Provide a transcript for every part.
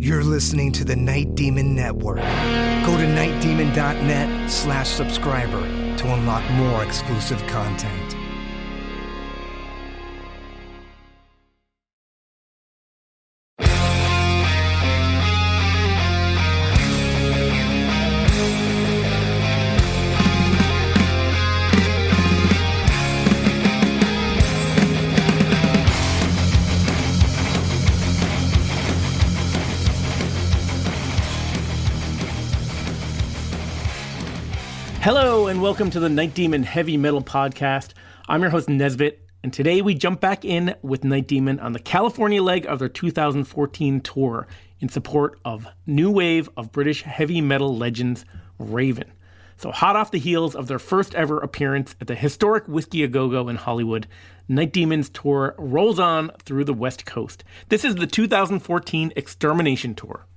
You're listening to the Night Demon Network. Go to nightdemon.net/subscriber to unlock more exclusive content. Hello and welcome to the Night Demon Heavy Metal Podcast. I'm your host Nesbit, and today we jump back in with Night Demon on the California leg of their 2014 tour in support of new wave of British heavy metal legends Raven. So hot off the heels of their first ever appearance at the historic Whiskey A Go-Go in Hollywood, Night Demon's tour rolls on through the West Coast. This is the 2014 Extermination tour.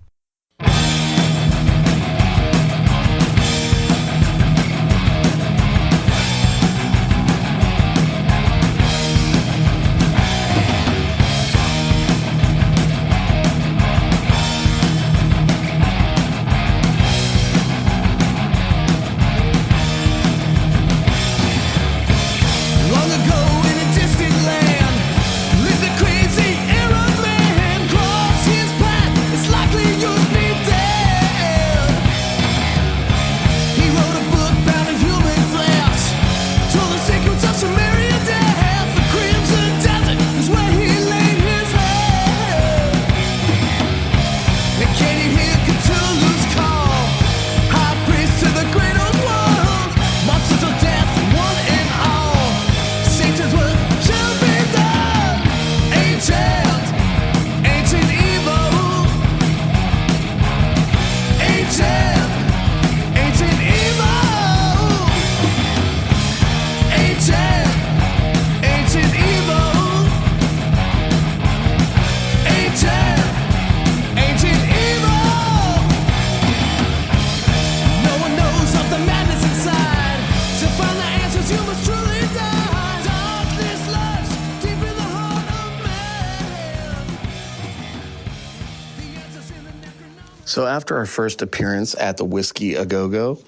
So after our first appearance at the Whiskey A Go-Go,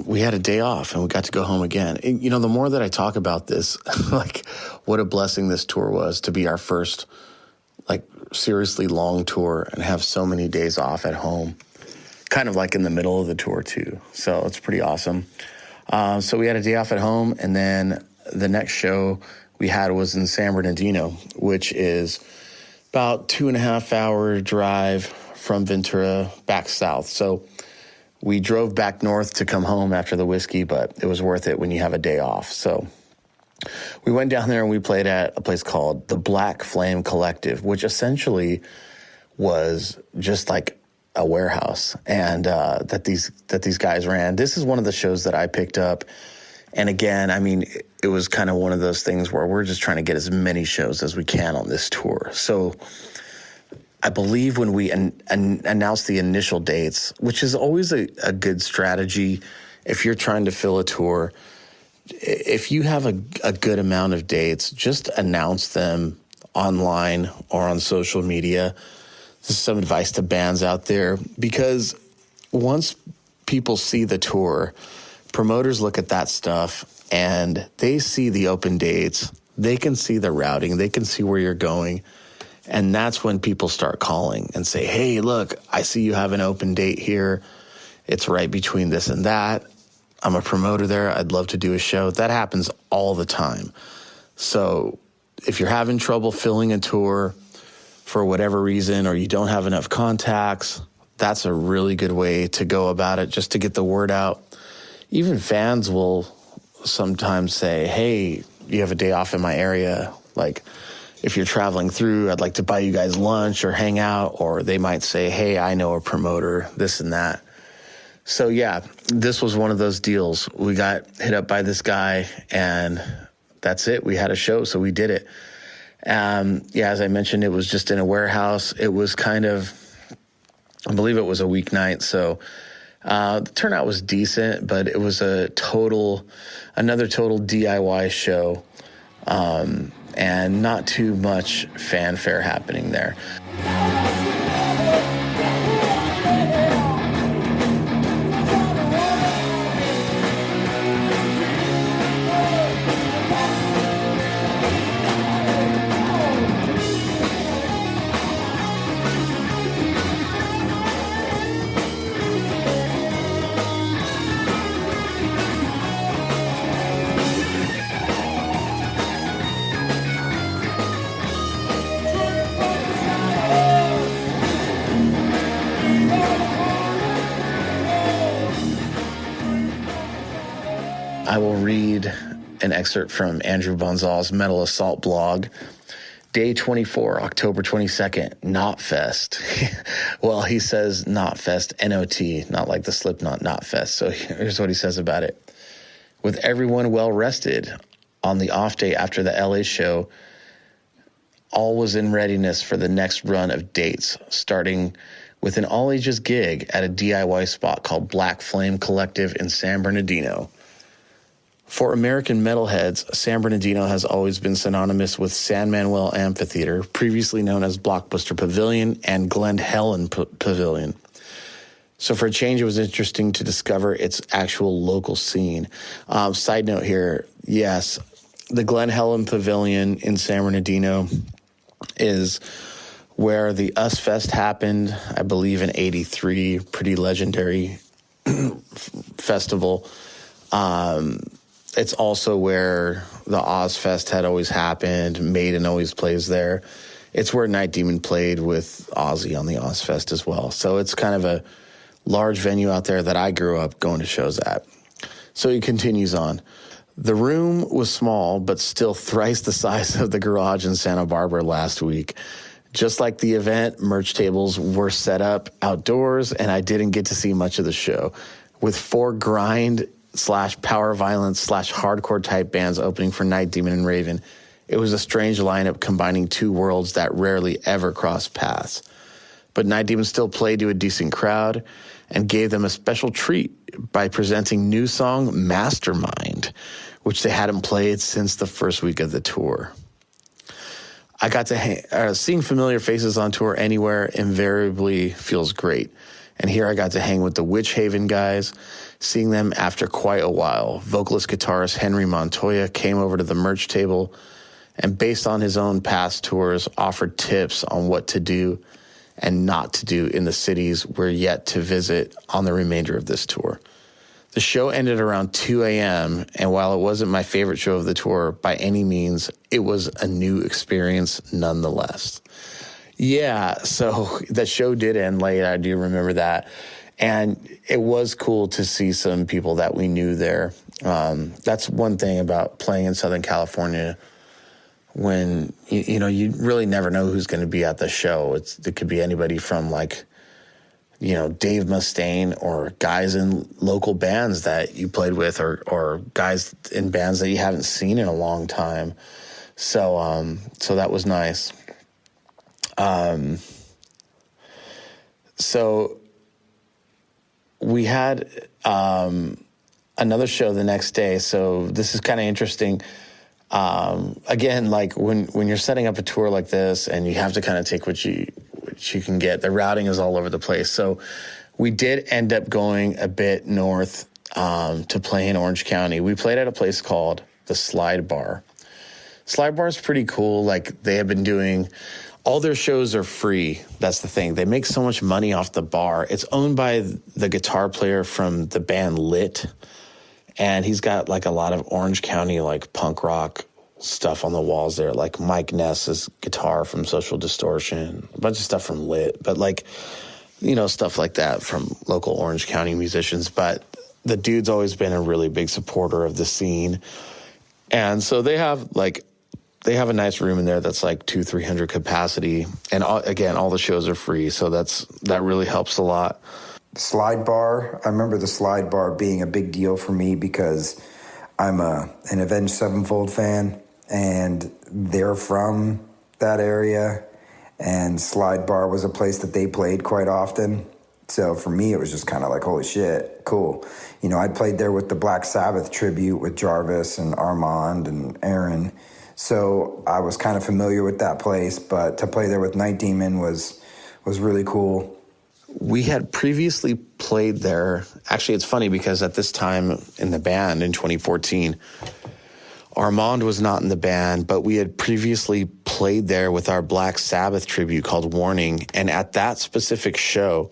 we had a day off and we got to go home again. And, you know, the more that I talk about this, like what a blessing this tour was to be our first, like seriously long tour and have so many days off at home, kind of like in the middle of the tour too. So it's pretty awesome. So we had a day off at home, and then the next show we had was in San Bernardino, which is about 2.5 hour drive from Ventura back south. So we drove back north to come home after the whiskey, but it was worth it when you have a day off. So we went down there and we played at a place called the Black Flame Collective, which essentially was just like a warehouse and that these guys ran. This is one of the shows that I picked up. And again, I mean, it was kind of one of those things where we're just trying to get as many shows as we can on this tour. So I believe when we announced the initial dates, which is always a good strategy if you're trying to fill a tour, if you have a good amount of dates, just announce them online or on social media. This is some advice to bands out there, because once people see the tour, promoters look at that stuff and they see the open dates, they can see the routing, they can see where you're going. And that's when people start calling and say, hey, look, I see you have an open date here. It's right between this and that. I'm a promoter there. I'd love to do a show. That happens all the time. So if you're having trouble filling a tour for whatever reason, or you don't have enough contacts, that's a really good way to go about it, just to get the word out. Even fans will sometimes say, hey, you have a day off in my area. Like, if you're traveling through, I'd like to buy you guys lunch or hang out. Or they might say, hey, I know a promoter, this and that. So yeah, this was one of those deals. We got hit up by this guy and that's it. We had a show, so we did it. Yeah, as I mentioned, it was just in a warehouse. It was kind of, I believe it was a weeknight. So the turnout was decent, but it was another total DIY show. And not too much fanfare happening there. will read an excerpt from Andrew Bansal's Metal Assault blog. Day 24, October 22nd, Knotfest. Well, he says Knotfest, N-O-T, not like the Slipknot Knotfest. So here's what he says about it. With everyone well rested on the off day after the LA show, all was in readiness for the next run of dates, starting with an all-ages gig at a DIY spot called Black Flame Collective in San Bernardino. For American metalheads, San Bernardino has always been synonymous with San Manuel Amphitheater, previously known as Blockbuster Pavilion and Glen Helen Pavilion. So for a change, it was interesting to discover its actual local scene. Side note here, yes, the Glen Helen Pavilion in San Bernardino is where the US Fest happened, I believe in '83, pretty legendary festival. It's also where the Ozfest had always happened. Maiden always plays there. It's where Night Demon played with Ozzy on the Ozfest as well. So it's kind of a large venue out there that I grew up going to shows at. So he continues on. The room was small, but still thrice the size of the garage in Santa Barbara last week. Just like the event, merch tables were set up outdoors, and I didn't get to see much of the show. With 4 grind/power violence/hardcore type bands opening for Night Demon and Raven, it was a strange lineup combining 2 worlds that rarely ever cross paths. But Night Demon still played to a decent crowd and gave them a special treat by presenting new song Mastermind, which they hadn't played since the first week of the tour. I got to seeing familiar faces on tour anywhere invariably feels great. And here I got to hang with the Witch Haven guys, seeing them after quite a while. Vocalist guitarist Henry Montoya came over to the merch table and, based on his own past tours, offered tips on what to do and not to do in the cities we're yet to visit on the remainder of this tour. The show ended around 2 a.m., and while it wasn't my favorite show of the tour by any means, it was a new experience nonetheless. Yeah, so that show did end late. I do remember that. And it was cool to see some people that we knew there. That's one thing about playing in Southern California, when, you know, you really never know who's going to be at the show. It could be anybody from, like, you know, Dave Mustaine, or guys in local bands that you played with, or guys in bands that you haven't seen in a long time. So that was nice. So we had another show the next day. So this is kind of interesting. Again, like when you're setting up a tour like this, and you have to kind of take what you can get, the routing is all over the place. So we did end up going a bit north to play in Orange County. We played at a place called the Sildebar. Sildebar is pretty cool. Like, they have been doing, all their shows are free. That's the thing. They make so much money off the bar. It's owned by the guitar player from the band Lit, and he's got like a lot of Orange County like punk rock stuff on the walls there, like Mike Ness's guitar from Social Distortion, a bunch of stuff from Lit, but like, you know, stuff like that from local Orange County musicians. But the dude's always been a really big supporter of the scene. And so they have a nice room in there that's like 200-300 capacity. And again, all the shows are free. So that really helps a lot. Sildebar, I remember the Sildebar being a big deal for me because I'm an Avenged Sevenfold fan, and they're from that area, and Sildebar was a place that they played quite often. So for me, it was just kind of like, holy shit, cool. You know, I played there with the Black Sabbath tribute with Jarvis and Armand and Aaron. So I was kind of familiar with that place, but to play there with Night Demon was really cool. We had previously played there. Actually, it's funny because at this time in the band in 2014, Armand was not in the band, but we had previously played there with our Black Sabbath tribute called Warning. And at that specific show,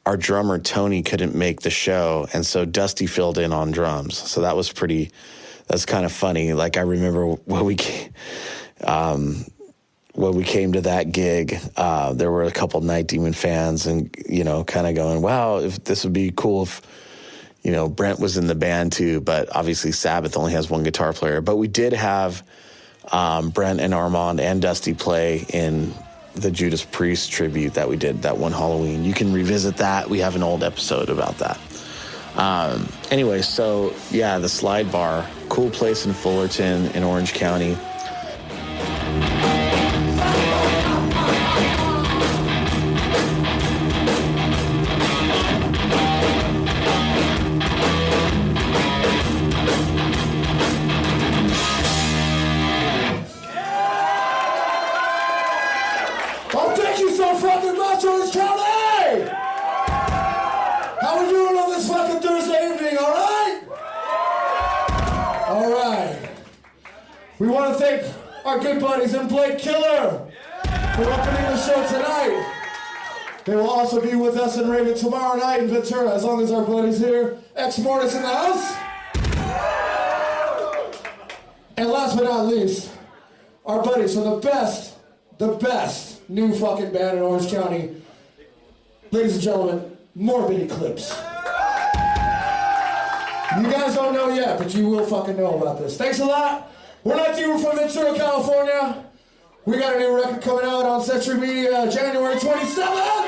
our drummer Tony couldn't make the show, and so Dusty filled in on drums. So that's kind of funny. Like, I remember when we came to that gig, there were a couple Night Demon fans, and, you know, kind of going, wow, if this would be cool Brent was in the band too, but obviously Sabbath only has one guitar player. But we did have Brent and Armand and Dusty play in the Judas Priest tribute that we did that one Halloween. You can revisit that. We have an old episode about that. Anyway, so yeah, the Slide Bar, cool place in Fullerton in Orange County. Oh, thank you so fucking much, Orange County! How are we doing on this fucking Thursday evening, all right? All right. We want to thank our good buddies in Blade Killer for opening the show tonight. They will also be with us in Raven tomorrow night in Ventura, as long as our buddies here. Ex Mortis in the house. And last but not least, our buddies from the best new fucking band in Orange County. Ladies and gentlemen, Morbid Eclipse. You guys don't know yet, but you will fucking know about this. Thanks a lot. We're we're from Ventura, California. We got a new record coming out on Century Media January 27th.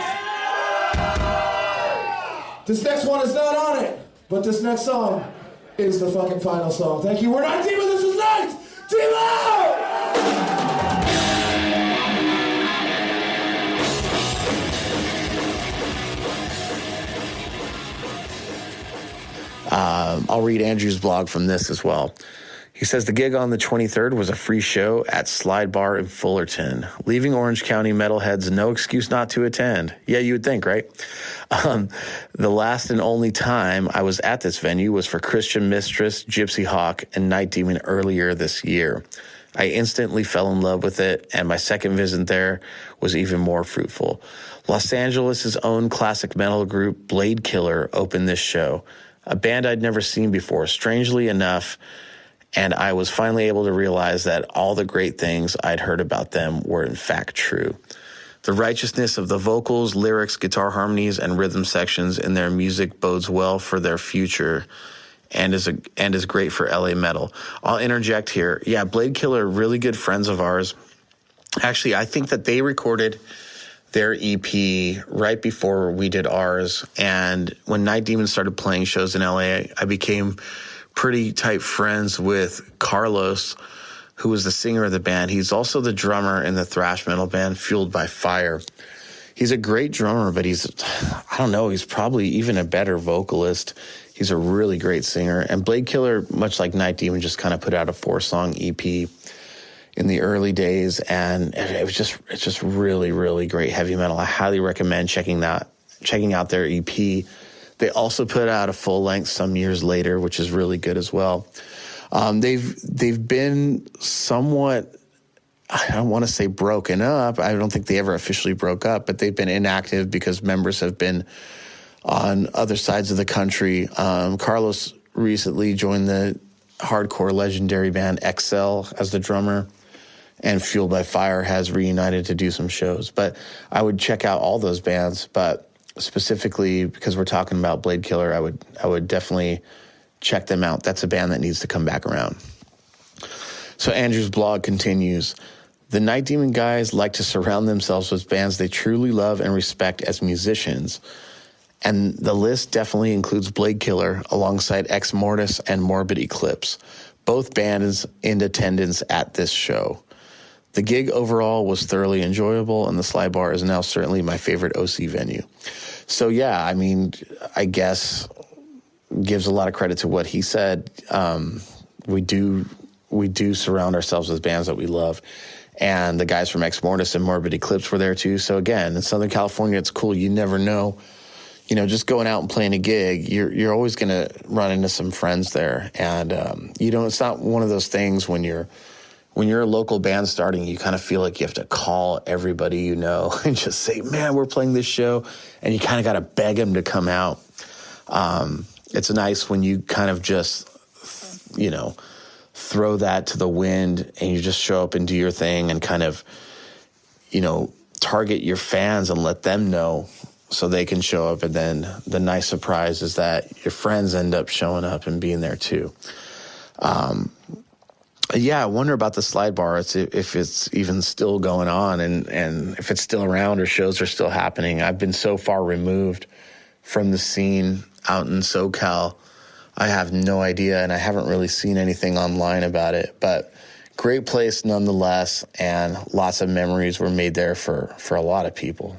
This next one is not on it, but this next song is the fucking final song. Thank you. We're Night Demon. This is Night Demon! I'll read Andrew's blog from this as well. He says the gig on the 23rd was a free show at Slide Bar in Fullerton, leaving Orange County metalheads no excuse not to attend. Yeah, you would think, right? The last and only time I was at this venue was for Christian Mistress, Gypsy Hawk, and Night Demon earlier this year. I instantly fell in love with it, and my second visit there was even more fruitful. Los Angeles' own classic metal group, Blade Killer, opened this show, a band I'd never seen before, strangely enough, and I was finally able to realize that all the great things I'd heard about them were in fact true. The righteousness of the vocals, lyrics, guitar harmonies, and rhythm sections in their music bodes well for their future and is great for LA metal. I'll interject here. Yeah, Blade Killer, really good friends of ours. Actually, I think that they recorded their EP right before we did ours. And when Night Demon started playing shows in LA, I became pretty tight friends with Carlos, who was the singer of the band. He's also the drummer in the thrash metal band Fueled by Fire. He's a great drummer, but he's probably even a better vocalist. He's a really great singer. And Blade Killer, much like Night Demon, just kind of put out a 4-song EP in the early days, and it's just really, really great heavy metal. I highly recommend checking out their EP. They also put out a full length some years later, which is really good as well. They've been somewhat, I don't want to say broken up. I don't think they ever officially broke up, but they've been inactive because members have been on other sides of the country. Carlos recently joined the hardcore legendary band XL as the drummer, and Fueled by Fire has reunited to do some shows. But I would check out all those bands, but specifically because we're talking about Blade Killer, I would definitely check them out. That's a band that needs to come back around. So Andrew's blog continues. The Night Demon guys like to surround themselves with bands they truly love and respect as musicians. And the list definitely includes Blade Killer alongside Ex Mortis and Morbid Eclipse, both bands in attendance at this show. The gig overall was thoroughly enjoyable, and the Slide Bar is now certainly my favorite OC venue. So yeah, I mean, I guess gives a lot of credit to what he said. We do surround ourselves with bands that we love. And the guys from Ex Mortis and Morbid Eclipse were there too. So again, in Southern California, it's cool. You never know. Just going out and playing a gig, you're always going to run into some friends there. And, it's not one of those things when you're a local band starting, you kind of feel like you have to call everybody and just say, man, we're playing this show. And you kind of got to beg them to come out. It's nice when you kind of just, throw that to the wind and you just show up and do your thing and kind of, target your fans and let them know so they can show up. And then the nice surprise is that your friends end up showing up and being there too. Yeah, I wonder about the slide bar, if it's even still going on and if it's still around or shows are still happening. I've been so far removed from the scene out in SoCal, I have no idea, and I haven't really seen anything online about it. But great place nonetheless, and lots of memories were made there for a lot of people.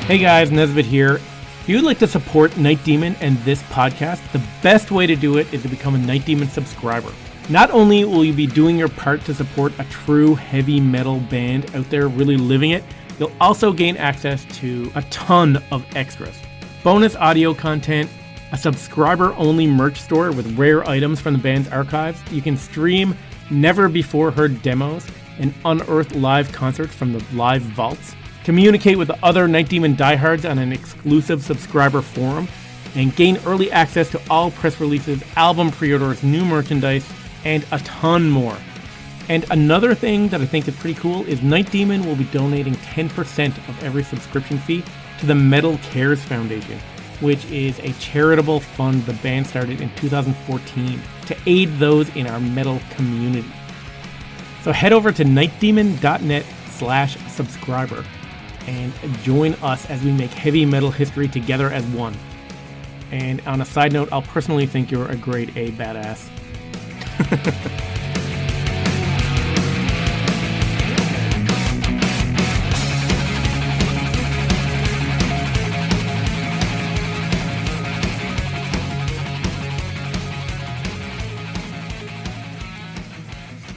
Hey guys, Nesbitt here. If you'd like to support Night Demon and this podcast, the best way to do it is to become a Night Demon subscriber. Not only will you be doing your part to support a true heavy metal band out there really living it, you'll also gain access to a ton of extras. Bonus audio content, a subscriber-only merch store with rare items from the band's archives. You can stream never-before-heard demos and unearth live concerts from the live vaults. Communicate with the other Night Demon diehards on an exclusive subscriber forum, and gain early access to all press releases, album pre-orders, new merchandise, and a ton more. And another thing that I think is pretty cool is Night Demon will be donating 10% of every subscription fee to the Metal Cares Foundation, which is a charitable fund the band started in 2014 to aid those in our metal community. So head over to nightdemon.net/subscriber and join us as we make heavy metal history together as one. And on a side note, I'll personally think you're a grade A badass.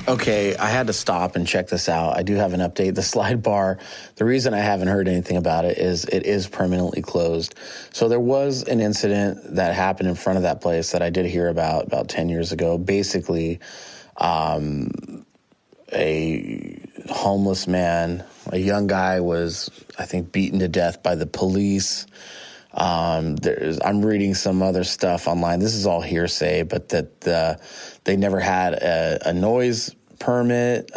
Okay, I had to stop and check this out. I do have an update. The slide bar, the reason I haven't heard anything about it is it is permanently closed. So there was an incident that happened in front of that place that I did hear about 10 years ago. Basically, a homeless man, a young guy was, I think, beaten to death by the police. I'm reading some other stuff online. This is all hearsay, but that they never had a noise permit.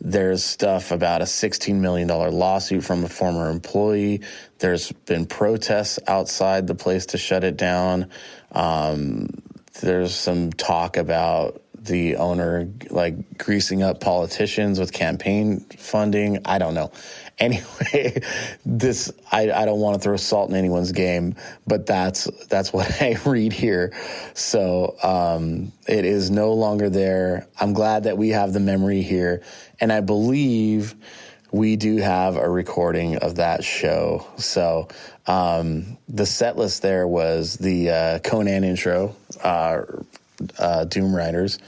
There's stuff about a $16 million lawsuit from a former employee. There's been protests outside the place to shut it down. There's some talk about the owner like greasing up politicians with campaign funding. I don't know. Anyway, I don't want to throw salt in anyone's game, but that's what I read here. So it is no longer there. I'm glad that we have the memory here, and I believe we do have a recording of that show. So the set list there was the Conan intro, Doom Riders,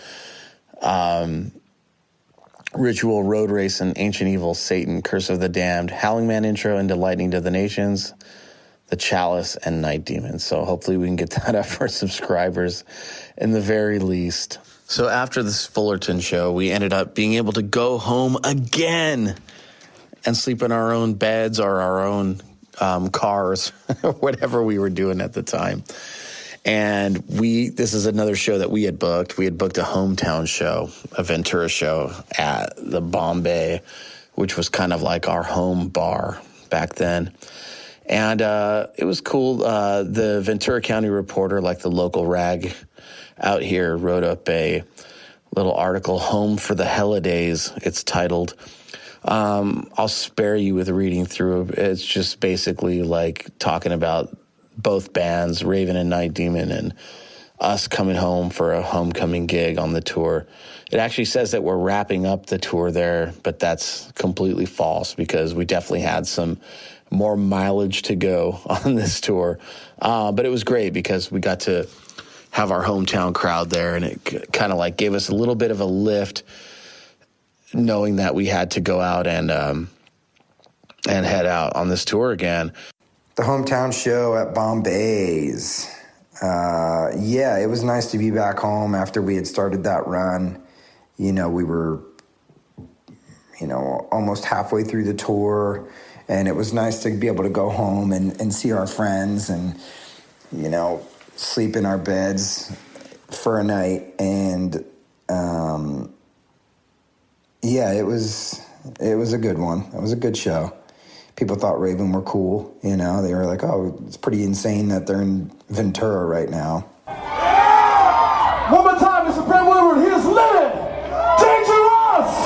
Ritual, Road Race, and Ancient Evil, Satan, Curse of the Damned, Howling Man intro into Lightning to the Nations, The Chalice, and Night Demon. So hopefully we can get that up for subscribers in the very least. So after this Fullerton show, we ended up being able to go home again and sleep in our own beds or our own cars, or whatever we were doing at the time. And this is another show that we had booked. We had booked a hometown show, a Ventura show at the Bombay, which was kind of like our home bar back then. And it was cool. The Ventura County Reporter, like the local rag out here, wrote up a little article, Home for the Holidays, it's titled. I'll spare you with reading through it. It's just basically like talking about both bands, Raven and Night Demon, and us coming home for a homecoming gig on the tour. It actually says that we're wrapping up the tour there, but that's completely false because we definitely had some more mileage to go on this tour. But it was great because we got to have our hometown crowd there, and it kind of like gave us a little bit of a lift knowing that we had to go out and head out on this tour again. The hometown show at Bombay's. Yeah, it was nice to be back home after we had started that run. We were, almost halfway through the tour, and it was nice to be able to go home and see our friends and, sleep in our beds for a night. And Yeah, it was a good one. It was a good show. People thought Raven were cool, you know. They were like, oh, it's pretty insane that they're in Ventura right now. One more time, Mr. Brent Woodward. Here's Living Dangerous!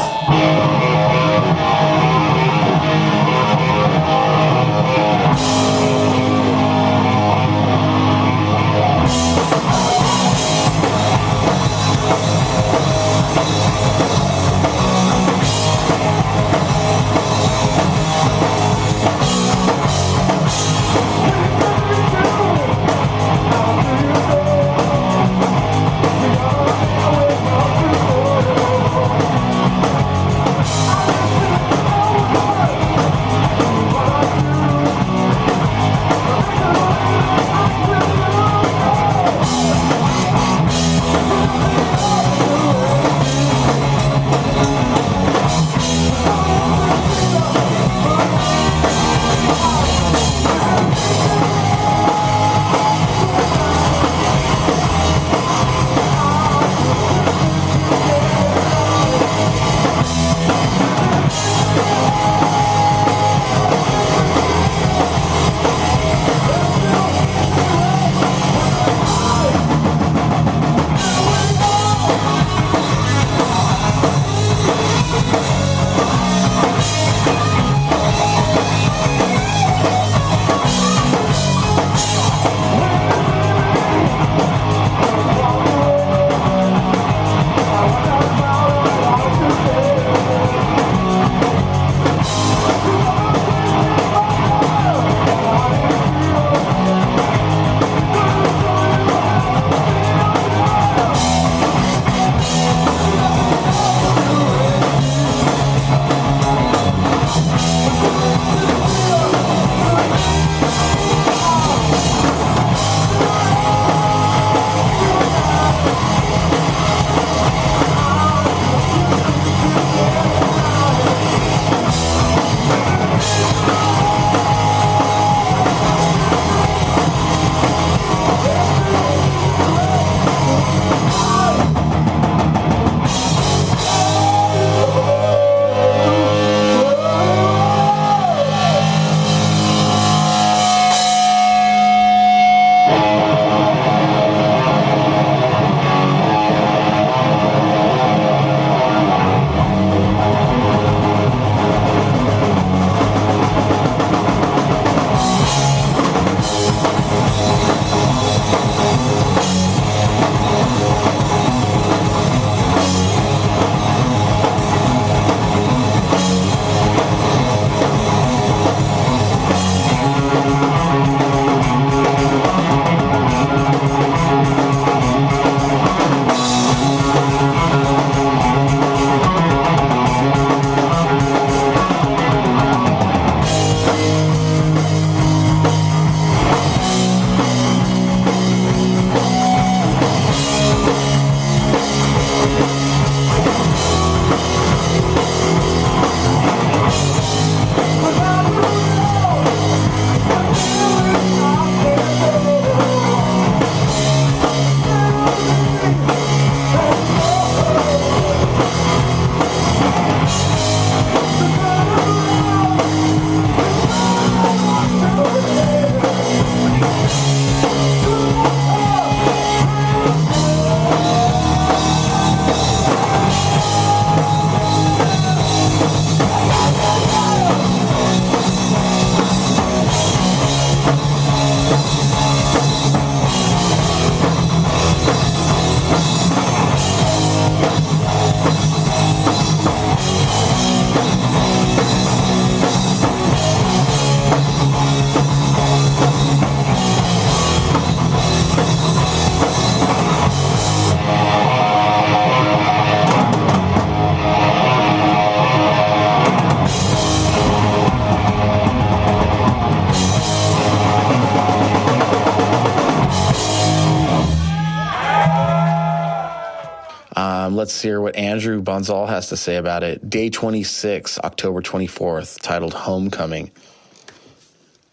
Let's hear what Andrew Bansal has to say about it. Day 26, October 24th, titled Homecoming.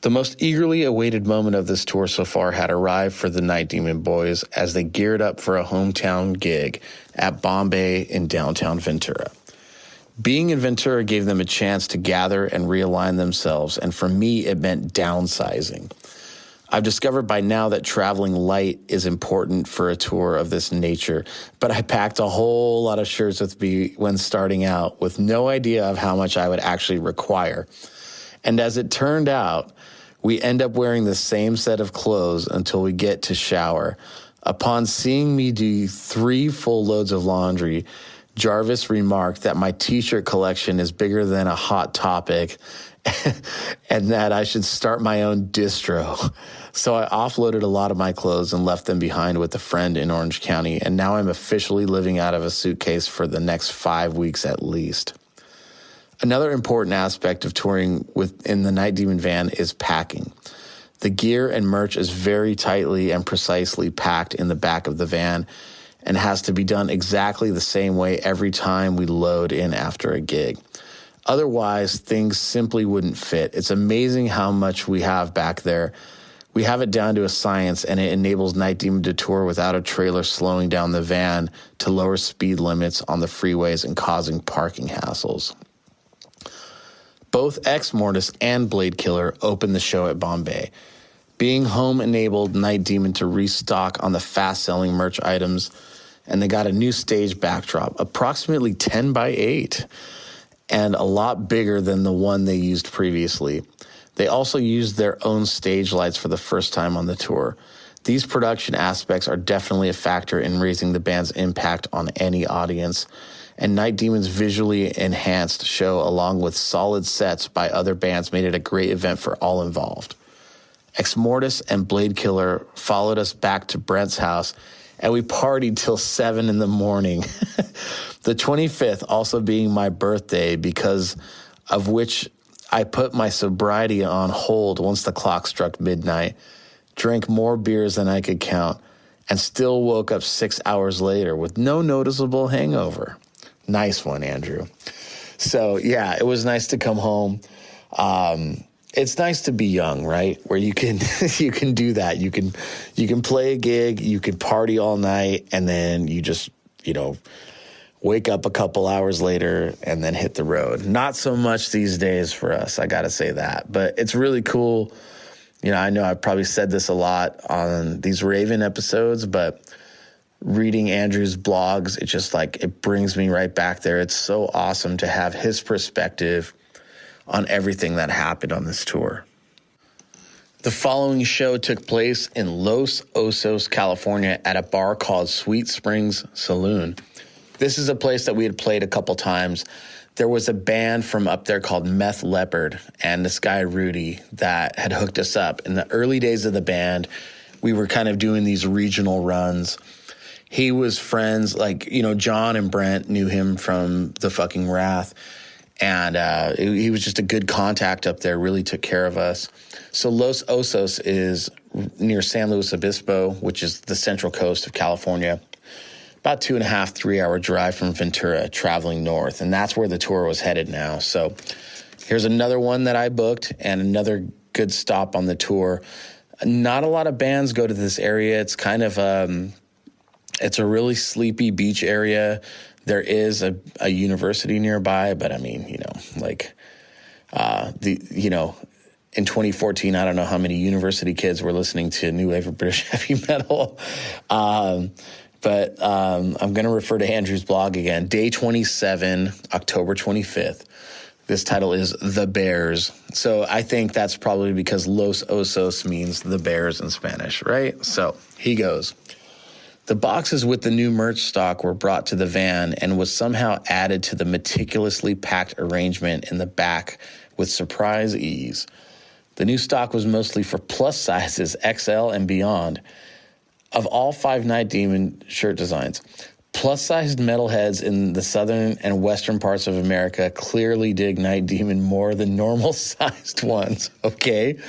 The most eagerly awaited moment of this tour so far had arrived for the Night Demon boys as they geared up for a hometown gig at Bombay in downtown Ventura. Being in Ventura gave them a chance to gather and realign themselves, and for me, it meant downsizing. I've discovered by now that traveling light is important for a tour of this nature, but I packed a whole lot of shirts with me when starting out with no idea of how much I would actually require. And as it turned out, we end up wearing the same set of clothes until we get to shower. Upon seeing me do 3 full loads of laundry, Jarvis remarked that my t-shirt collection is bigger than a Hot Topic and that I should start my own distro. So I offloaded a lot of my clothes and left them behind with a friend in Orange County, and now I'm officially living out of a suitcase for the next 5 weeks at least. Another important aspect of touring within the Night Demon van is packing. The gear and merch is very tightly and precisely packed in the back of the van and has to be done exactly the same way every time we load in after a gig. Otherwise, things simply wouldn't fit. It's amazing how much we have back there. We have it down to a science, and it enables Night Demon to tour without a trailer slowing down the van to lower speed limits on the freeways and causing parking hassles. Both Ex Mortis and Blade Killer opened the show at Bombay. Being home enabled Night Demon to restock on the fast-selling merch items, and they got a new stage backdrop, approximately 10 by 8, and a lot bigger than the one they used previously. They also used their own stage lights for the first time on the tour. These production aspects are definitely a factor in raising the band's impact on any audience, and Night Demon's visually enhanced show along with solid sets by other bands made it a great event for all involved. Ex Mortis and Blade Killer followed us back to Brent's house, and we partied till 7 in the morning. The 25th also being my birthday, because of which I put my sobriety on hold once the clock struck midnight, drank more beers than I could count, and still woke up 6 hours later with no noticeable hangover. Nice one, Andrew. So, yeah, it was nice to come home. It's nice to be young, right? Where you can you can do that. You can play a gig, you can party all night, and then you just, wake up a couple hours later and then hit the road. Not so much these days for us, I got to say that. But it's really cool. I know I've probably said this a lot on these Raven episodes, but reading Andrew's blogs, it just it brings me right back there. It's so awesome to have his perspective on everything that happened on this tour. The following show took place in Los Osos, California at a bar called Sweet Springs Saloon. This is a place that we had played a couple times. There was a band from up there called Meth Leopard, and this guy, Rudy, that had hooked us up. In the early days of the band, we were kind of doing these regional runs. He was friends, John and Brent knew him from the fucking Wrath. And he was just a good contact up there, really took care of us. So Los Osos is near San Luis Obispo, which is the central coast of California. About 2.5, 3 hour drive from Ventura, traveling north. And that's where the tour was headed now. So here's another one that I booked and another good stop on the tour. Not a lot of bands go to this area. It's kind of, it's a really sleepy beach area. There is a university nearby, but I mean, in 2014, I don't know how many university kids were listening to New Wave of British Heavy Metal. But I'm going to refer to Andrew's blog again. Day 27, October 25th. This title is The Bears. So I think that's probably because Los Osos means the bears in Spanish, right? So he goes. The boxes with the new merch stock were brought to the van and was somehow added to the meticulously packed arrangement in the back with surprise ease. The new stock was mostly for plus sizes, XL and beyond. Of all 5 Night Demon shirt designs, plus-sized metalheads in the southern and western parts of America clearly dig Night Demon more than normal-sized ones, okay?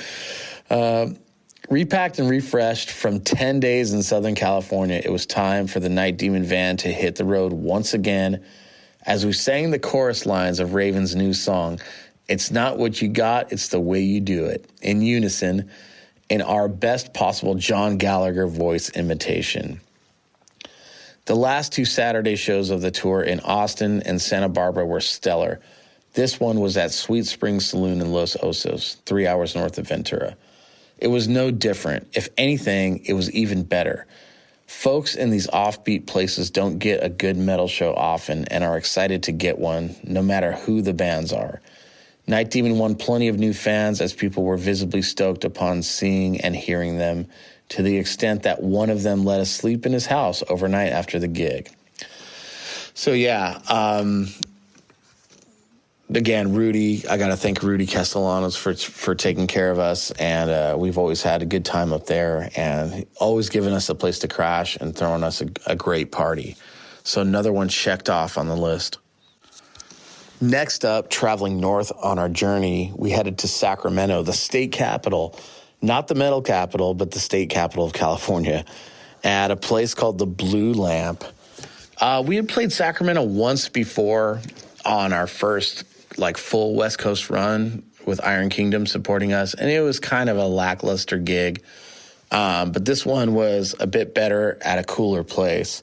Repacked and refreshed from 10 days in Southern California, it was time for the Night Demon van to hit the road once again as we sang the chorus lines of Raven's new song, It's not what you got, it's the way you do it. In unison, in our best possible John Gallagher voice imitation. The last 2 Saturday shows of the tour in Austin and Santa Barbara were stellar. This one was at Sweet Spring Saloon in Los Osos, 3 hours north of Ventura. It was no different. If anything, it was even better. Folks in these offbeat places don't get a good metal show often and are excited to get one, no matter who the bands are. Night Demon won plenty of new fans as people were visibly stoked upon seeing and hearing them, to the extent that one of them let us sleep in his house overnight after the gig. So yeah, again, Rudy, I got to thank Rudy Castellanos for taking care of us, and we've always had a good time up there, and always giving us a place to crash and throwing us a great party. So another one checked off on the list. Next up, traveling north on our journey, we headed to Sacramento, the state capital, not the metal capital, but the state capital of California, at a place called the Blue Lamp. We had played Sacramento once before on our first full West Coast run with Iron Kingdom supporting us, and it was kind of a lackluster gig. But this one was a bit better at a cooler place.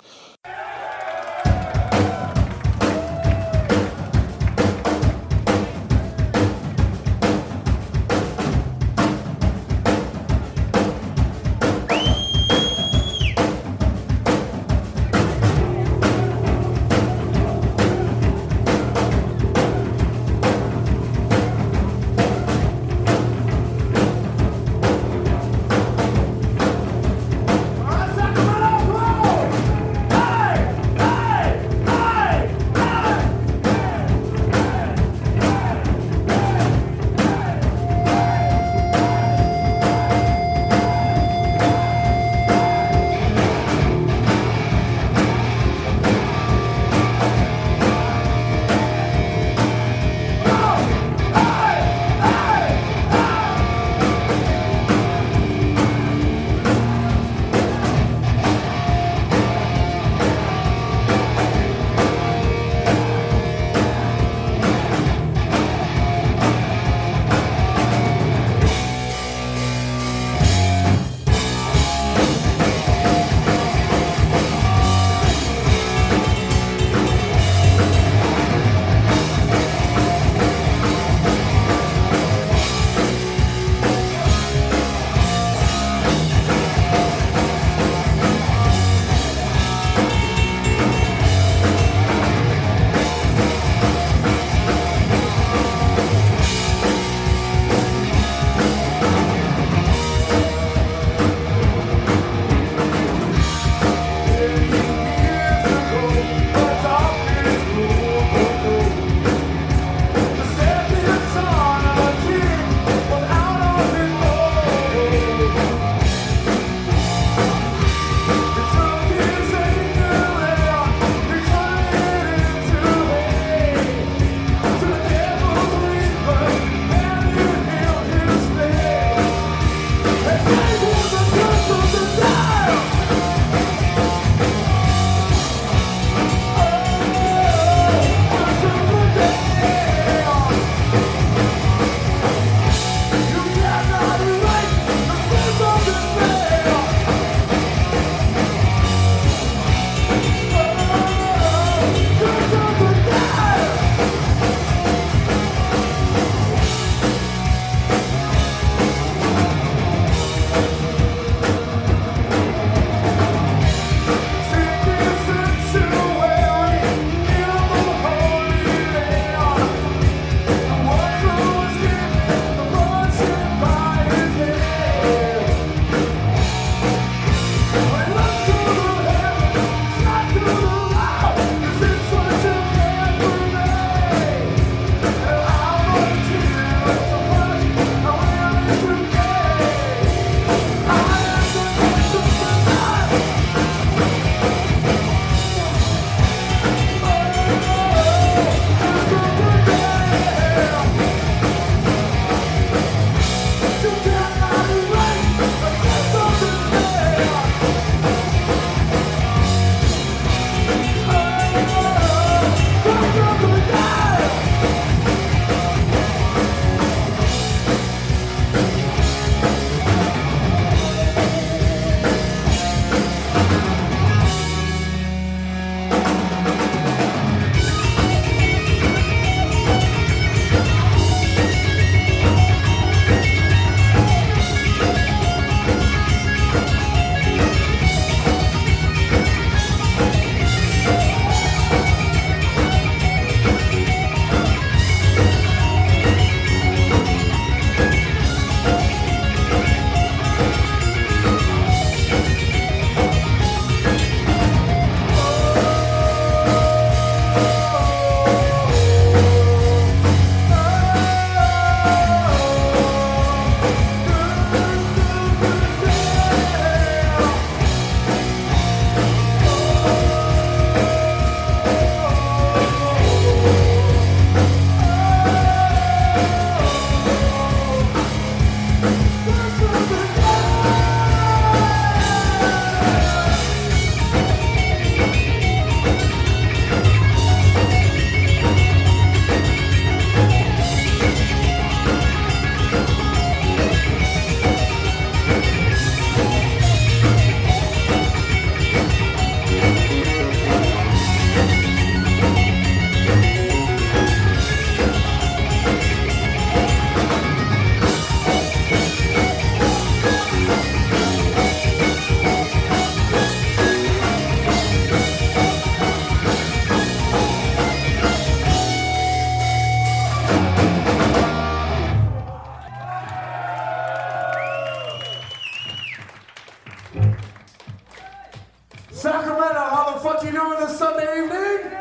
Sacramento, how the fuck you doing this Sunday evening?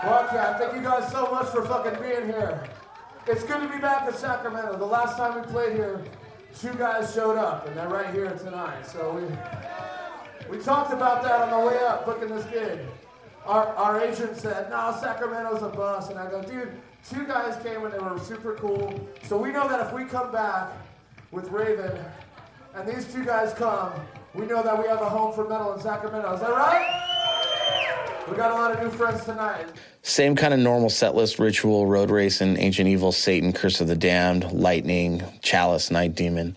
Fuck yeah, thank you guys so much for fucking being here. It's good to be back in Sacramento. The last time we played here, 2 guys showed up, and they're right here tonight. So we talked about that on the way up, booking this gig. Our agent said, no, Sacramento's a bust. And I go, dude, 2 guys came and they were super cool. So we know that if we come back with Raven, and these 2 guys come, we know that we have a home for metal in Sacramento. Is that right? We got a lot of new friends tonight. Same kind of normal set list: Ritual, Road Race, and Ancient Evil, Satan, Curse of the Damned, Lightning, Chalice, Night Demon.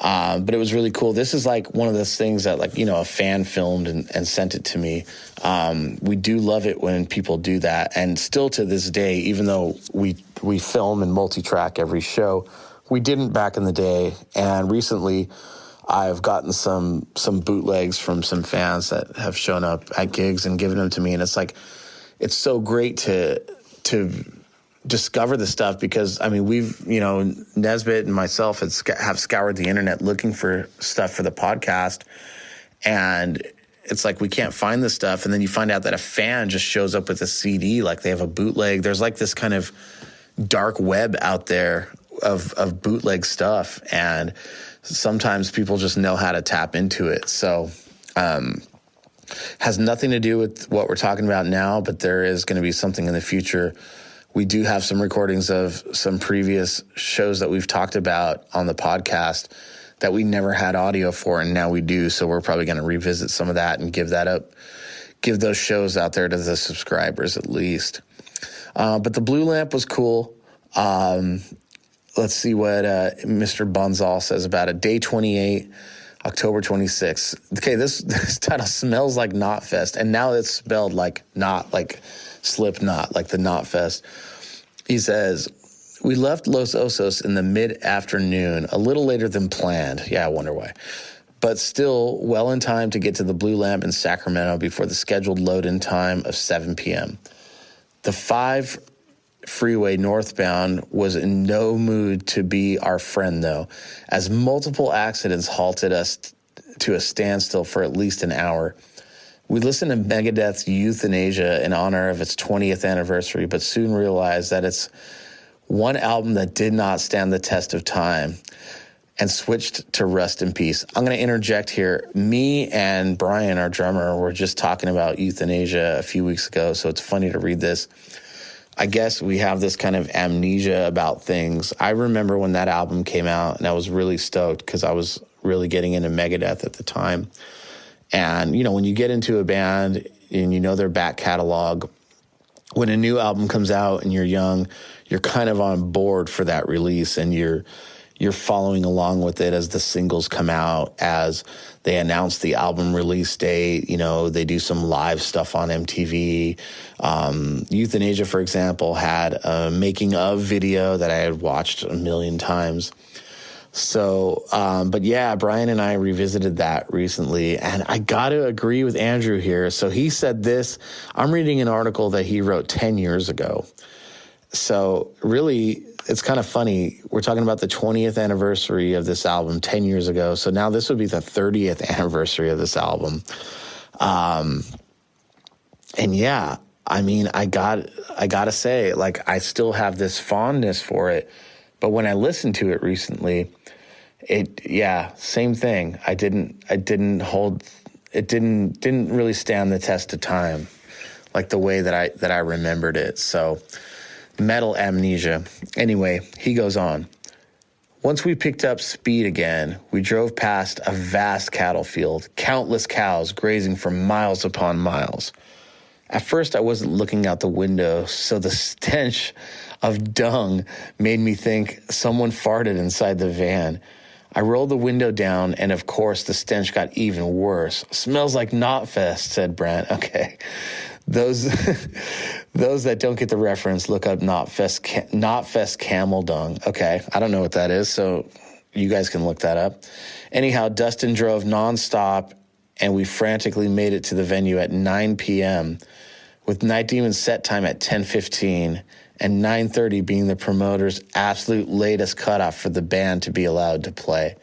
But it was really cool. This is like one of those things that, like, you know, a fan filmed and sent it to me. We do love it when people do that. And still to this day, even though we film and multi-track every show, we didn't back in the day. And recently I've gotten some bootlegs from some fans that have shown up at gigs and given them to me. And it's like, it's so great to discover the stuff, because I mean, we've, you know, Nesbitt and myself have scoured the internet looking for stuff for the podcast, and it's like we can't find this stuff, and then you find out that a fan just shows up with a CD, like they have a bootleg. There's like this kind of dark web out there of bootleg stuff, and sometimes people just know how to tap into it. So has nothing to do with what we're talking about now, but there is going to be something in the future. We do have some recordings of some previous shows that we've talked about on the podcast that we never had audio for, and now we do. So we're probably going to revisit some of that and give that up, give those shows out there to the subscribers at least. But the Blue Lamp was cool. Let's see what Mr. Bansal says about it. Day 28, October 26th. Okay, this title smells like Knotfest, and now it's spelled like not, like Slipknot, like the Knotfest. He says, we left Los Osos in the mid-afternoon, a little later than planned. Yeah, I wonder why. But still well in time to get to the Blue Lamp in Sacramento before the scheduled load-in time of 7 p.m. The 5 freeway northbound was in no mood to be our friend, though, as multiple accidents halted us to a standstill for at least an hour. We listened to Megadeth's Euthanasia in honor of its 20th anniversary, but soon realized that it's one album that did not stand the test of time, and switched to Rust in Peace. I'm going to interject here. Me and Brian, our drummer, were just talking about Euthanasia a few weeks ago, so it's funny to read this. I guess we have this kind of amnesia about things. I remember when that album came out, and I was really stoked because I was really getting into Megadeth at the time. And, you know, when you get into a band and you know their back catalog, when a new album comes out and you're young, you're kind of on board for that release, and you're following along with it as the singles come out, as they announce the album release date. You know, they do some live stuff on MTV. Euthanasia, for example, had a making of video that I had watched a million times. So, but yeah, Brian and I revisited that recently, and I got to agree with Andrew here. So he said this. I'm reading an article that he wrote 10 years ago. So really, it's kind of funny. We're talking about the 20th anniversary of this album 10 years ago. So now this would be the 30th anniversary of this album. And yeah, I mean, I gotta say, like, I still have this fondness for it. But when I listened to it recently, same thing. It didn't really stand the test of time, like the way that I remembered it. So, metal amnesia. Anyway, he goes on. Once we picked up speed again, we drove past a vast cattle field, countless cows grazing for miles upon miles. At first, I wasn't looking out the window, so the stench of dung made me think someone farted inside the van. I rolled the window down, and of course, the stench got even worse. Smells like Knotfest, said Brent. Okay. Those that don't get the reference, look up Knotfest camel dung. Okay, I don't know what that is, so you guys can look that up. Anyhow, Dustin drove nonstop, and we frantically made it to the venue at 9 p.m., with Night Demon's set time at 10:15, and 9:30 being the promoter's absolute latest cutoff for the band to be allowed to play.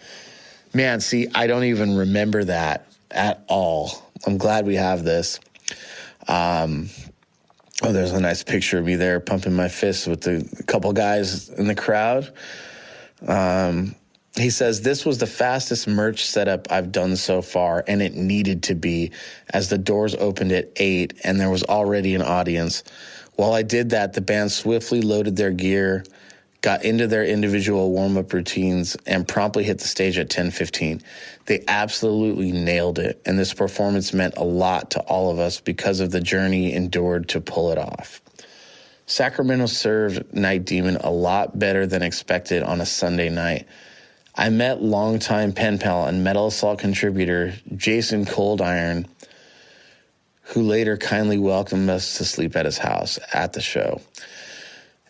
Man, see, I don't even remember that. at all. I'm glad we have this. There's a nice picture of me there pumping my fists with a couple guys in the crowd. He says, this was the fastest merch setup I've done so far, and it needed to be, as the doors opened at 8 and there was already an audience. While I did that, the band swiftly loaded their gear, got into their individual warm-up routines, and promptly hit the stage at 10:15. They absolutely nailed it, and this performance meant a lot to all of us because of the journey endured to pull it off. Sacramento served Night Demon a lot better than expected on a Sunday night. I met longtime pen pal and Metal Assault contributor Jason Coldiron, who later kindly welcomed us to sleep at his house at the show.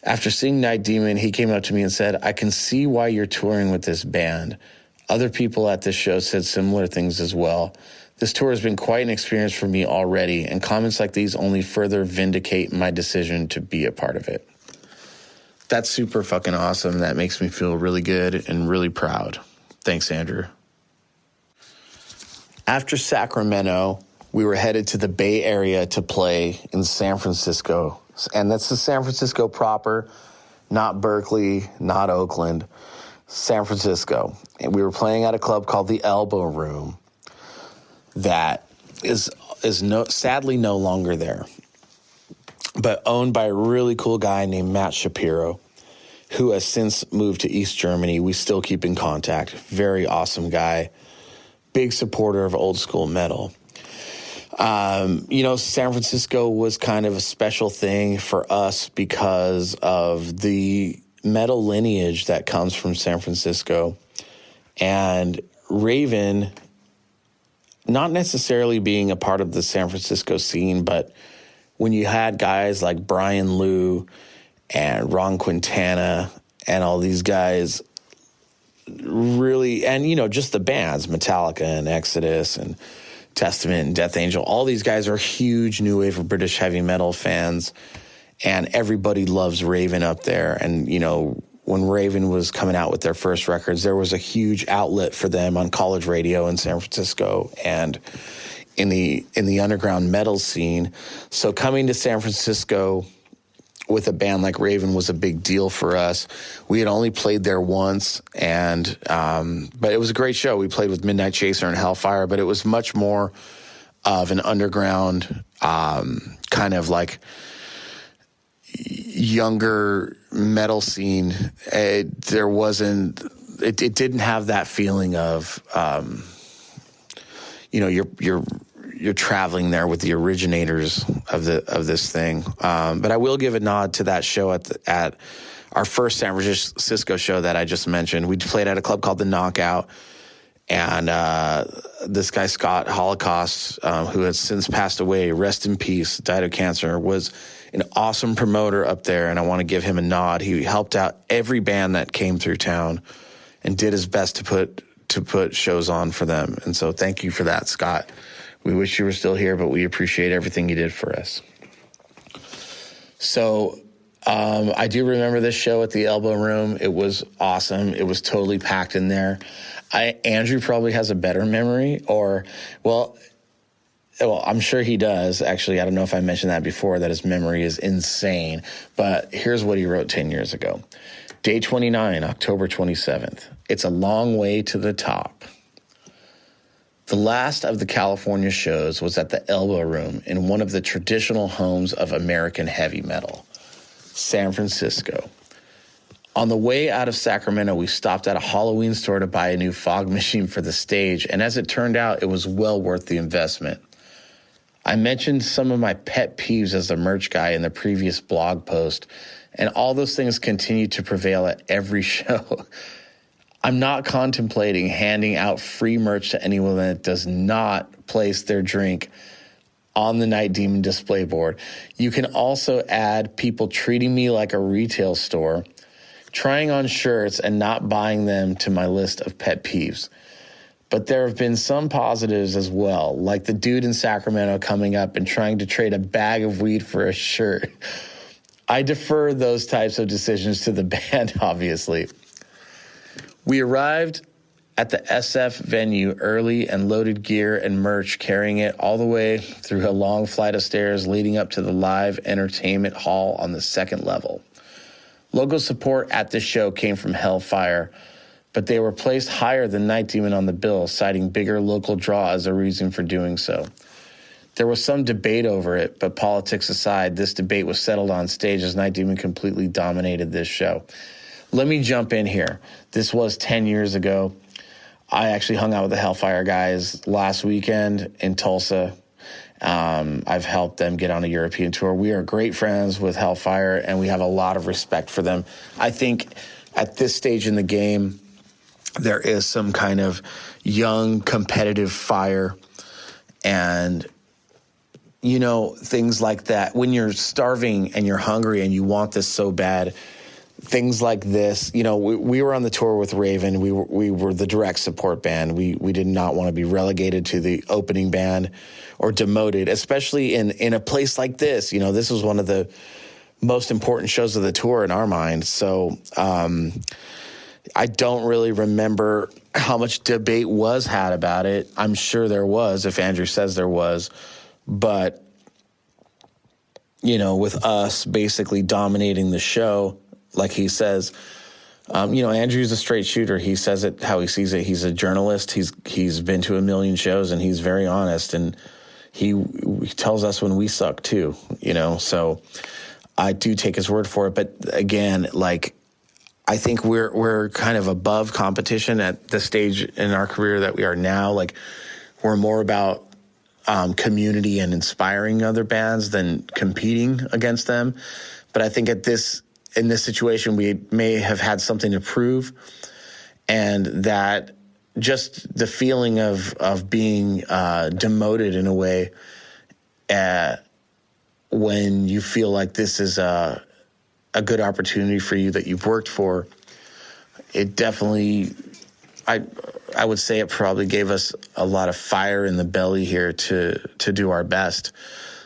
After seeing Night Demon, he came up to me and said, I can see why you're touring with this band. Other people at this show said similar things as well. This tour has been quite an experience for me already, and comments like these only further vindicate my decision to be a part of it. That's super fucking awesome. That makes me feel really good and really proud. Thanks, Andrew. After Sacramento, we were headed to the Bay Area to play in San Francisco. And that's the San Francisco proper, not Berkeley, not Oakland, San Francisco. And we were playing at a club called the Elbow Room that is sadly no longer there, but owned by a really cool guy named Matt Shapiro, who has since moved to East Germany. We still keep in contact. Very awesome guy, big supporter of old school metal. San Francisco was kind of a special thing for us because of the metal lineage that comes from San Francisco. And Raven, not necessarily being a part of the San Francisco scene, but when you had guys like Brian Liu and Ron Quintana and all these guys really, and, just the bands, Metallica and Exodus and Testament and Death Angel, all these guys are huge new wave of British heavy metal fans, and everybody loves Raven up there. And, when Raven was coming out with their first records, there was a huge outlet for them on college radio in San Francisco and in the underground metal scene. So coming to San Francisco with a band like Raven was a big deal for us. We had only played there once, but it was a great show. We played with Midnight Chaser and Hellfire, but it was much more of an underground kind of like younger metal scene. It didn't have that feeling of you're traveling there with the originators of this thing. But I will give a nod to that show at our first San Francisco show that I just mentioned. We played at a club called The Knockout, and this guy Scott Holocaust, who has since passed away, rest in peace, died of cancer, was an awesome promoter up there, and I want to give him a nod. He helped out every band that came through town and did his best to put shows on for them. And so thank you for that, Scott. We wish you were still here, but we appreciate everything you did for us. So I do remember this show at the Elbow Room. It was awesome. It was totally packed in there. Andrew probably has a better memory, well, I'm sure he does. Actually, I don't know if I mentioned that before, that his memory is insane. But here's what he wrote 10 years ago. Day 29, October 27th. It's a long way to the top. The last of the California shows was at the Elbow Room in one of the traditional homes of American heavy metal, San Francisco. On the way out of Sacramento, we stopped at a Halloween store to buy a new fog machine for the stage, and as it turned out, it was well worth the investment. I mentioned some of my pet peeves as the merch guy in the previous blog post, and all those things continue to prevail at every show. I'm not contemplating handing out free merch to anyone that does not place their drink on the Night Demon display board. You can also add people treating me like a retail store, trying on shirts and not buying them to my list of pet peeves. But there have been some positives as well, like the dude in Sacramento coming up and trying to trade a bag of weed for a shirt. I defer those types of decisions to the band, obviously. We arrived at the SF venue early and loaded gear and merch, carrying it all the way through a long flight of stairs leading up to the live entertainment hall on the second level. Logo support at this show came from Hellfire, but they were placed higher than Night Demon on the bill, citing bigger local draw as a reason for doing so. There was some debate over it, but politics aside, this debate was settled on stage as Night Demon completely dominated this show. Let me jump in here. This was 10 years ago. I actually hung out with the Hellfire guys last weekend in Tulsa. I've helped them get on a European tour. We are great friends with Hellfire, and we have a lot of respect for them. I think at this stage in the game, there is some kind of young, competitive fire, and, you know, things like that. When you're starving and you're hungry and you want this so bad, things like this, you know, we were on the tour with Raven. We were the direct support band. We did not want to be relegated to the opening band or demoted, especially in a place like this. You know, this was one of the most important shows of the tour in our mind. So I don't really remember how much debate was had about it. I'm sure there was, if Andrew says there was. But, you know, with us basically dominating the show, like he says, you know, Andrew's a straight shooter. He says it how he sees it. He's a journalist. He's been to a million shows, and he's very honest. And he tells us when we suck too, you know. So I do take his word for it. But again, like, I think we're kind of above competition at the stage in our career that we are now. Like, we're more about community and inspiring other bands than competing against them. But I think in this situation, we may have had something to prove, and that just the feeling of being demoted in a way when you feel like this is a good opportunity for you that you've worked for, it definitely, I would say it probably gave us a lot of fire in the belly here to do our best.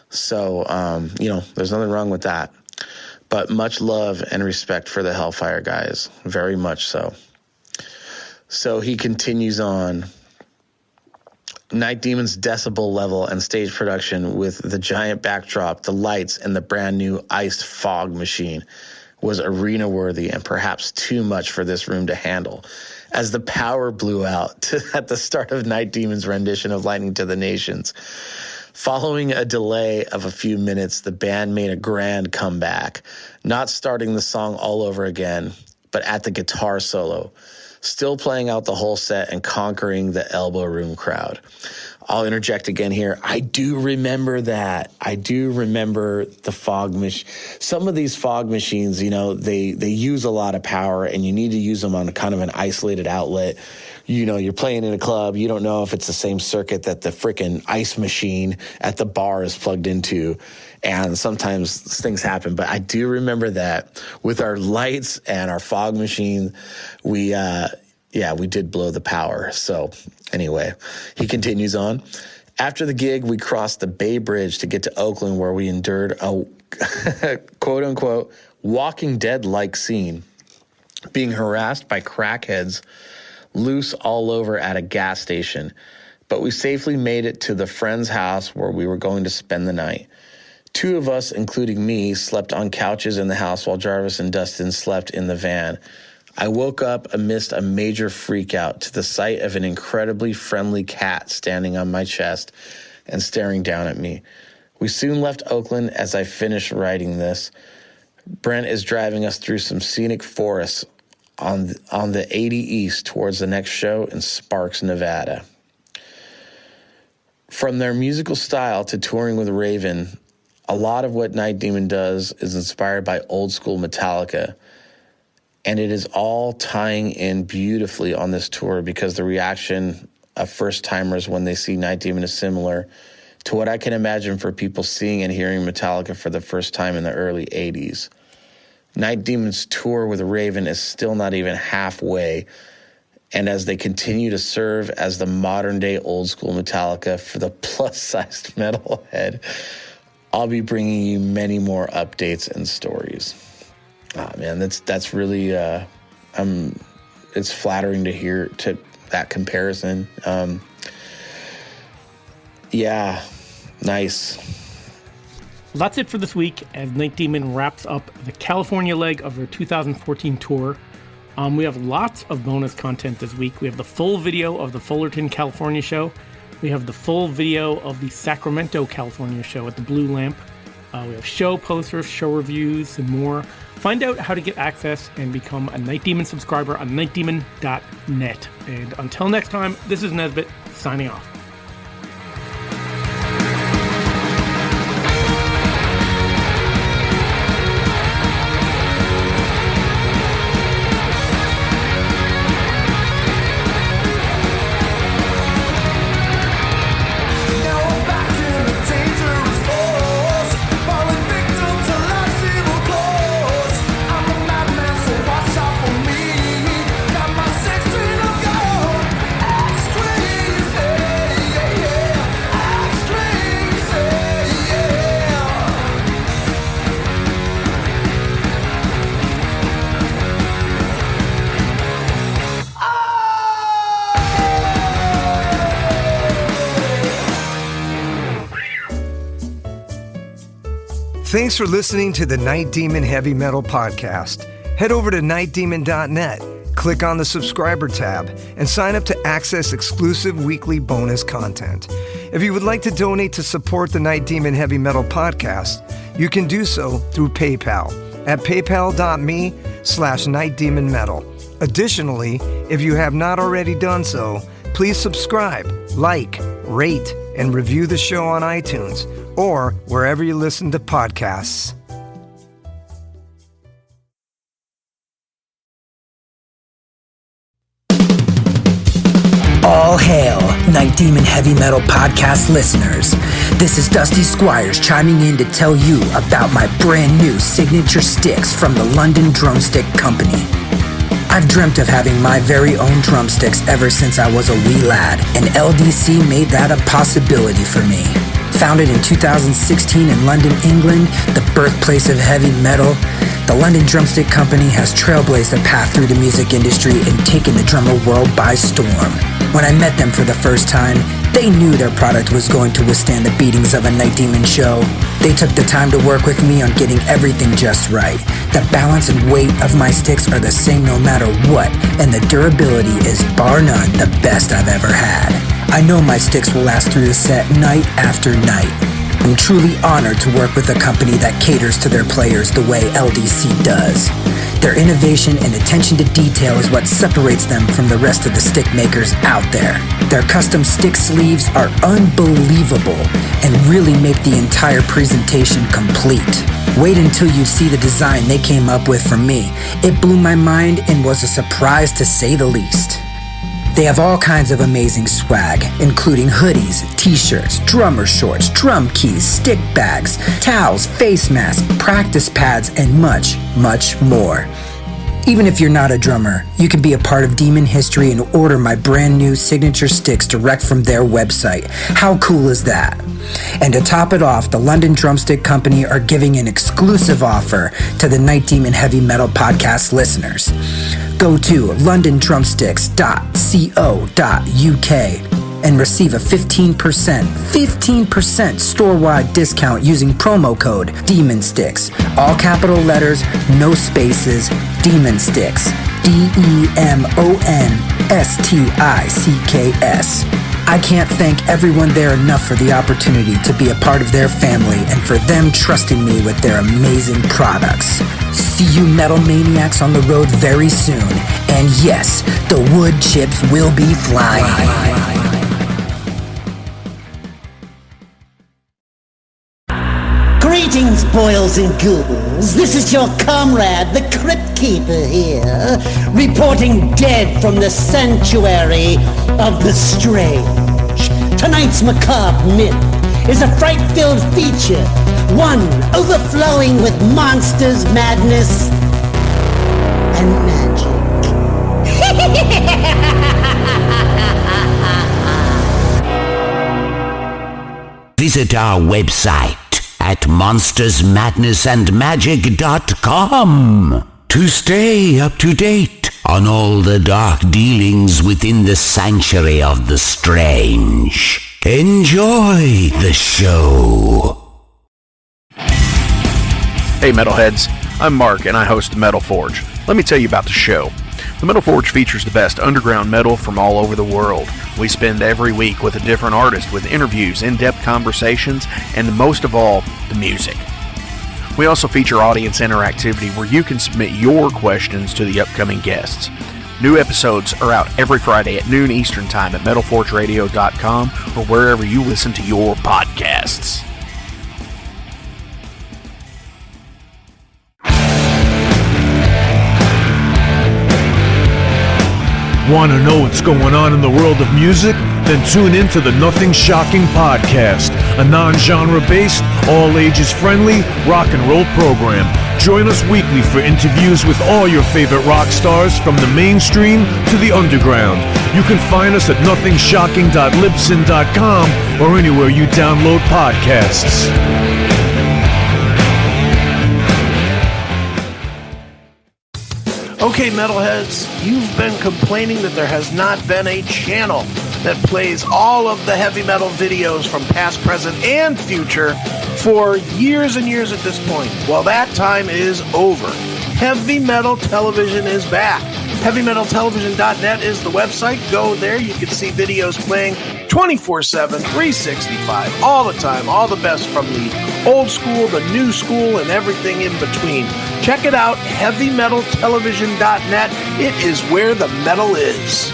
So, you know, there's nothing wrong with that. But much love and respect for the Hellfire guys, very much so. So he continues on. Night Demon's decibel level and stage production with the giant backdrop, the lights, and the brand new iced fog machine was arena-worthy and perhaps too much for this room to handle. As the power blew out at the start of Night Demon's rendition of Lightning to the Nations. Following a delay of a few minutes, the band made a grand comeback, not starting the song all over again, but at the guitar solo, still playing out the whole set and conquering the elbow room crowd. I'll interject again here. I do remember that. I do remember the fog machine. Some of these fog machines, you know, they use a lot of power, and you need to use them on kind of an isolated outlet. You know, you're playing in a club. You don't know if it's the same circuit that the frickin' ice machine at the bar is plugged into. And sometimes things happen. But I do remember that with our lights and our fog machine, we did blow the power. So anyway, he continues on. After the gig, we crossed the Bay Bridge to get to Oakland, where we endured a quote unquote Walking Dead-like scene, being harassed by crackheads loose all over at a gas station. But we safely made it to the friend's house where we were going to spend the night. Two of us, including me, slept on couches in the house while Jarvis and Dustin slept in the van. I woke up amidst a major freakout to the sight of an incredibly friendly cat standing on my chest and staring down at me. We soon left Oakland as I finished writing this. Brent is driving us through some scenic forests on the 80 East towards the next show in Sparks, Nevada. From their musical style to touring with Raven, a lot of what Night Demon does is inspired by old school Metallica, and it is all tying in beautifully on this tour because the reaction of first-timers when they see Night Demon is similar to what I can imagine for people seeing and hearing Metallica for the first time in the early 80s. Night Demon's tour with Raven is still not even halfway, and as they continue to serve as the modern-day old-school Metallica for the plus-sized metalhead, I'll be bringing you many more updates and stories. Man, that's really it's flattering to that comparison. Yeah, nice. Well, that's it for this week as Night Demon wraps up the California leg of their 2014 tour. We have lots of bonus content this week. We have the full video of the Fullerton, California show. We have the full video of the Sacramento, California show at the Blue Lamp. We have show posters, show reviews, and more. Find out how to get access and become a Night Demon subscriber on nightdemon.net. And until next time, this is Nesbitt signing off. Thanks for listening to the Night Demon Heavy Metal Podcast. Head over to nightdemon.net, click on the subscriber tab, and sign up to access exclusive weekly bonus content. If you would like to donate to support the Night Demon Heavy Metal Podcast, you can do so through PayPal at paypal.me/nightdemonmetal. Additionally, if you have not already done so, please subscribe, like, rate, and review the show on iTunes or wherever you listen to podcasts. All hail, Night Demon Heavy Metal Podcast listeners. This is Dusty Squires chiming in to tell you about my brand new signature sticks from the London Drumstick Company. I've dreamt of having my very own drumsticks ever since I was a wee lad, and LDC made that a possibility for me. Founded in 2016 in London, England, the birthplace of heavy metal, the London Drumstick Company has trailblazed a path through the music industry and taken the drummer world by storm. When I met them for the first time, they knew their product was going to withstand the beatings of a Night Demon show. They took the time to work with me on getting everything just right. The balance and weight of my sticks are the same no matter what, and the durability is bar none the best I've ever had. I know my sticks will last through the set night after night. I'm truly honored to work with a company that caters to their players the way LDC does. Their innovation and attention to detail is what separates them from the rest of the stick makers out there. Their custom stick sleeves are unbelievable and really make the entire presentation complete. Wait until you see the design they came up with for me. It blew my mind and was a surprise to say the least. They have all kinds of amazing swag, including hoodies, t-shirts, drummer shorts, drum keys, stick bags, towels, face masks, practice pads, and much, much more. Even if you're not a drummer, you can be a part of Demon history and order my brand new signature sticks direct from their website. How cool is that? And to top it off, the London Drumstick Company are giving an exclusive offer to the Night Demon Heavy Metal Podcast listeners. Go to londondrumsticks.co.uk and receive a 15% store-wide discount using promo code DEMONSTICKS. All capital letters, no spaces, Demon Sticks. DEMONSTICKS. I can't thank everyone there enough for the opportunity to be a part of their family and for them trusting me with their amazing products. See you metal maniacs on the road very soon. And yes, the wood chips will be flying. Greetings, boils and ghouls. This is your comrade, the Crypt Keeper here, reporting dead from the sanctuary of the strange. Tonight's macabre myth is a fright-filled feature, one overflowing with monsters, madness, and magic. Visit our website at monstersmadnessandmagic.com to stay up to date on all the dark dealings within the sanctuary of the strange. Enjoy the show. Hey Metalheads, I'm Mark and I host Metal Forge. Let me tell you about the show. The Metal Forge features the best underground metal from all over the world. We spend every week with a different artist with interviews, in-depth conversations, and most of all, the music. We also feature audience interactivity where you can submit your questions to the upcoming guests. New episodes are out every Friday at noon Eastern Time at metalforgeradio.com or wherever you listen to your podcasts. Want to know what's going on in the world of music? Then tune in to the Nothing Shocking podcast, a non-genre based, all-ages friendly rock and roll program. Join us weekly for interviews with all your favorite rock stars from the mainstream to the underground. You can find us at nothingshocking.libsyn.com or anywhere you download podcasts. Okay, metalheads, you've been complaining that there has not been a channel that plays all of the heavy metal videos from past, present, and future for years and years at this point. Well, that time is over. Heavy Metal Television is back. HeavyMetalTelevision.net is the website. Go there. You can see videos playing 24/7, 365, all the time, all the best from the old school, the new school, and everything in between. Check it out, HeavyMetalTelevision.net. It is where the metal is.